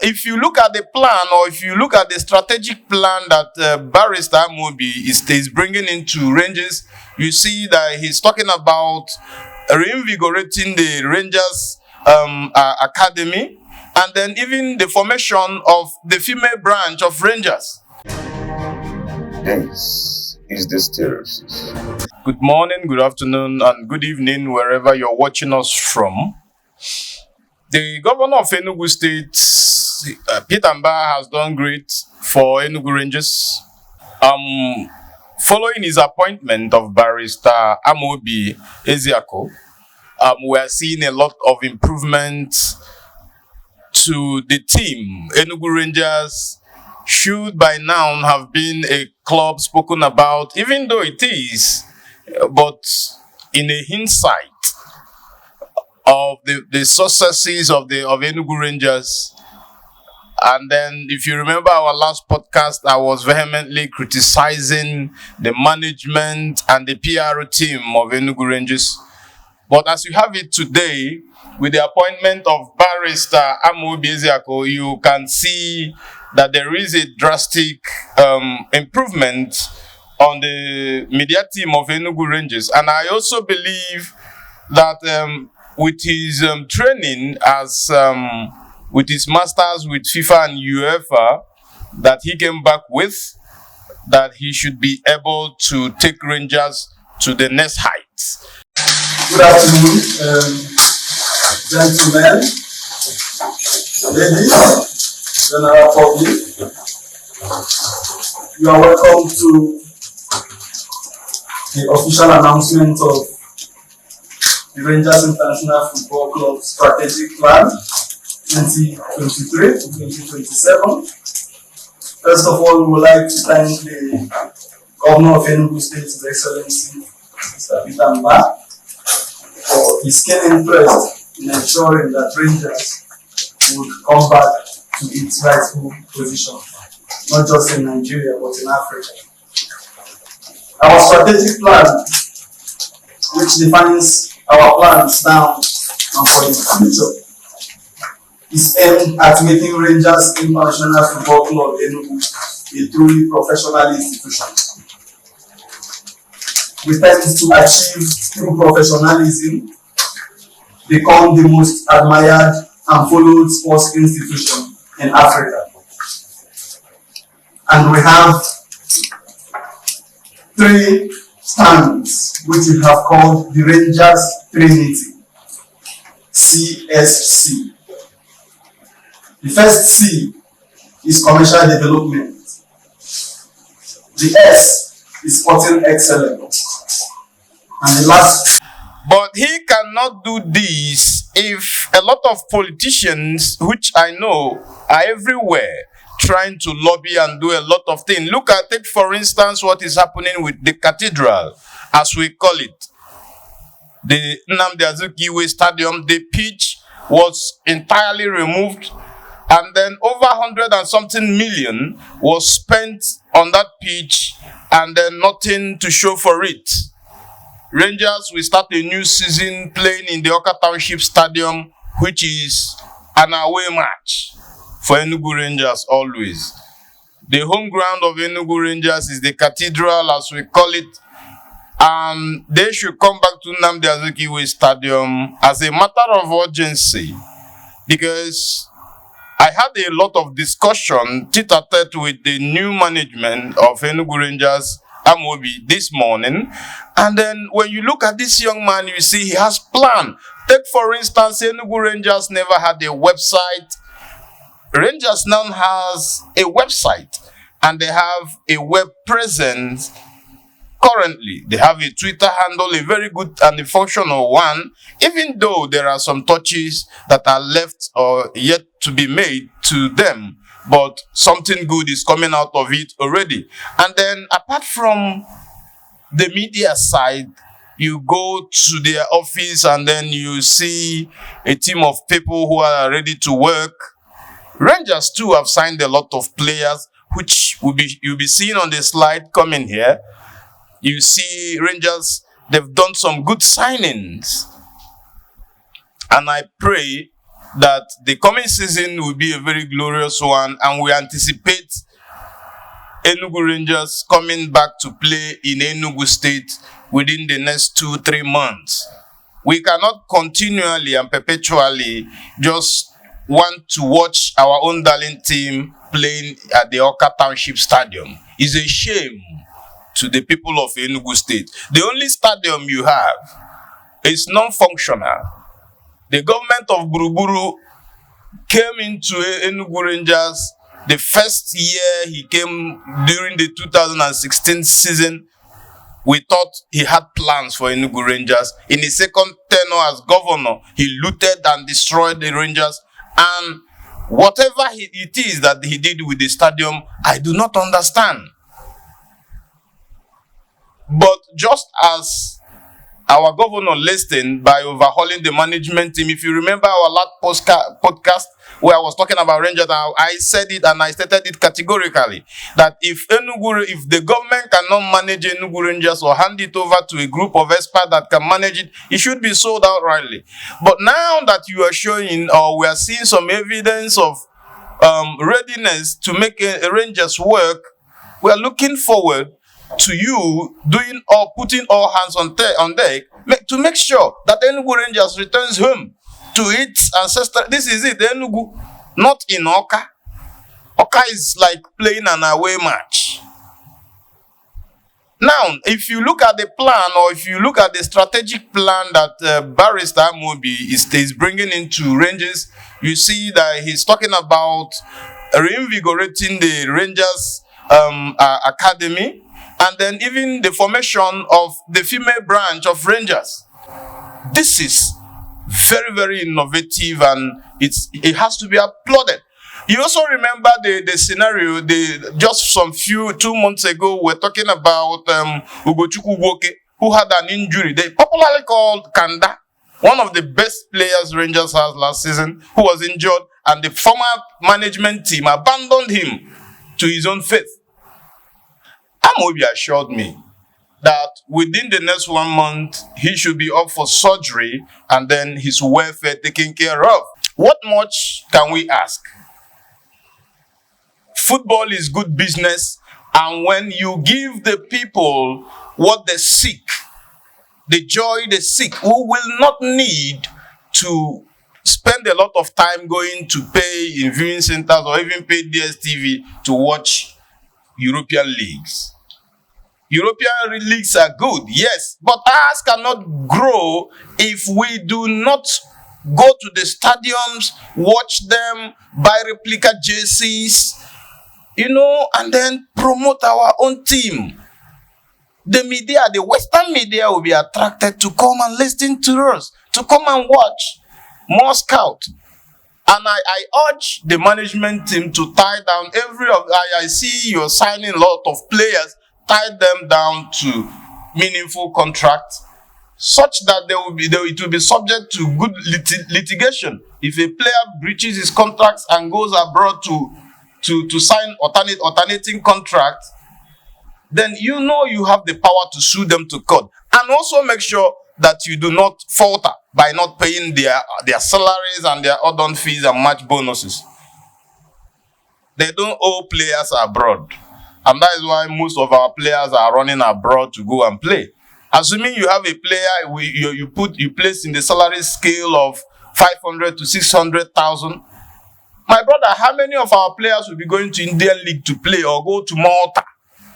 if you look at the plan, or if you look at the strategic plan that Barrister Amobi is bringing into Rangers, you see that he's talking about reinvigorating the Rangers Academy, and then even the formation of the female branch of Rangers. This is the Stereosis. Good morning, good afternoon, and good evening, wherever you're watching us from. The governor of Enugu State, Peter Mba, has done great for Enugu Rangers. Following his appointment of Barrister Amobi Ezeaku, we are seeing a lot of improvement to the team. Enugu Rangers should by now have been a club spoken about, even though it is, but in a hindsight of the successes of Enugu Rangers. And then, if you remember our last podcast, I was vehemently criticizing the management and the PR team of Enugu Rangers. But as you have it today, with the appointment of Barrister Amobi Ezeaku, you can see that there is a drastic improvement on the media team of Enugu Rangers. And I also believe that with his training as with his masters with FIFA and UEFA that he came back with, that he should be able to take Rangers to the next heights. Good afternoon, gentlemen, ladies, general public. You are welcome to the official announcement of the Rangers International Football Club Strategic Plan 2023 to 2027. First of all, we would like to thank the Governor of Enugu State, His Excellency Mr. Peter Mba, for his keen interest in ensuring that Rangers would come back to its rightful position, not just in Nigeria but in Africa. Our strategic plan, which defines our plans now and for the future, is aimed at making Rangers International Football Club Enugu a truly professional institution. We tend to achieve through professionalism, become the most admired and followed sports institution in Africa. And we have three stands which we have called the Rangers Trinity, CSC. The first C is commercial development. The S is sporting excellence. And the last. But he cannot do this if a lot of politicians, which I know are everywhere, trying to lobby and do a lot of things. Look at it, for instance, what is happening with the cathedral, as we call it. The Nnamdi Azikiwe Stadium, the pitch was entirely removed, and then over 100 and something million was spent on that pitch, and then nothing to show for it. Rangers will start a new season playing in the Oka Township Stadium, which is an away match for Enugu Rangers always. The home ground of Enugu Rangers is the cathedral, as we call it, and they should come back to Nnamdi Azikiwe Stadium as a matter of urgency, because I had a lot of discussion tete-a-tete with the new management of Enugu Rangers, Amobi, this morning. And then when you look at this young man, you see he has plan. Take, for instance, Enugu Rangers never had a website. Rangers now has a website, and they have a web presence. Currently, they have a Twitter handle, a very good and a functional one, even though there are some touches that are left or yet to be made to them. But something good is coming out of it already. And then, apart from the media side, you go to their office and then you see a team of people who are ready to work. Rangers too have signed a lot of players, which you'll be seeing on the slide coming here. You see Rangers, they've done some good signings. And I pray that the coming season will be a very glorious one, and we anticipate Enugu Rangers coming back to play in Enugu State within the next 2-3 months. We cannot continually and perpetually just want to watch our own darling team playing at the Oka Township Stadium. It's a shame to the people of Enugu State. The only stadium you have is non-functional. The government of Buruburu came into Enugu Rangers. The first year he came during the 2016 season, we thought he had plans for Enugu Rangers. In his second tenure as governor, he looted and destroyed the Rangers. And whatever it is that he did with the stadium, I do not understand. But just as our governor listened by overhauling the management team, if you remember our last podcast where I was talking about Rangers, I said it and I stated it categorically that if the government cannot manage Enugu Rangers or hand it over to a group of experts that can manage it, it should be sold outrightly. But now that you are showing, or we are seeing some evidence of readiness to make Rangers work, we are looking forward to you doing or putting all hands on deck to make sure that Enugu Rangers returns home to its ancestral. This is it, Enugu, not in Oka. Oka is like playing an away match. Now, if you look at the plan, or if you look at the strategic plan that Barrister Amobi is bringing into Rangers, you see that he's talking about reinvigorating the Rangers Academy, and then even the formation of the female branch of Rangers. This is very, very innovative, and it has to be applauded. You also remember the scenario, just 2 months ago, we're talking about Ugochukwu Woke, who had an injury. They popularly called Kanda, one of the best players Rangers has last season, who was injured, and the former management team abandoned him to his own fate. Amobi assured me that within the next 1 month, he should be up for surgery and then his welfare taken care of. What much can we ask? Football is good business, and when you give the people what they seek, the joy they seek, who will not need to spend a lot of time going to pay in viewing centers or even pay DSTV to watch European leagues. European leagues are good, yes, but ours cannot grow if we do not go to the stadiums, watch them, buy replica jerseys, and then promote our own team. The media, the Western media, will be attracted to come and listen to us, to come and watch more scout. And I urge the management team to tie down I see you're signing a lot of players, tie them down to meaningful contracts, such that it will be subject to good litigation. If a player breaches his contracts and goes abroad to sign alternating contracts, then you have the power to sue them to court. And also make sure that you do not falter by not paying their salaries and their add-on fees and match bonuses. They don't owe players abroad. And that is why most of our players are running abroad to go and play. Assuming you have a player you place in the salary scale of 500 to 600,000. My brother, how many of our players will be going to Indian League to play or go to Malta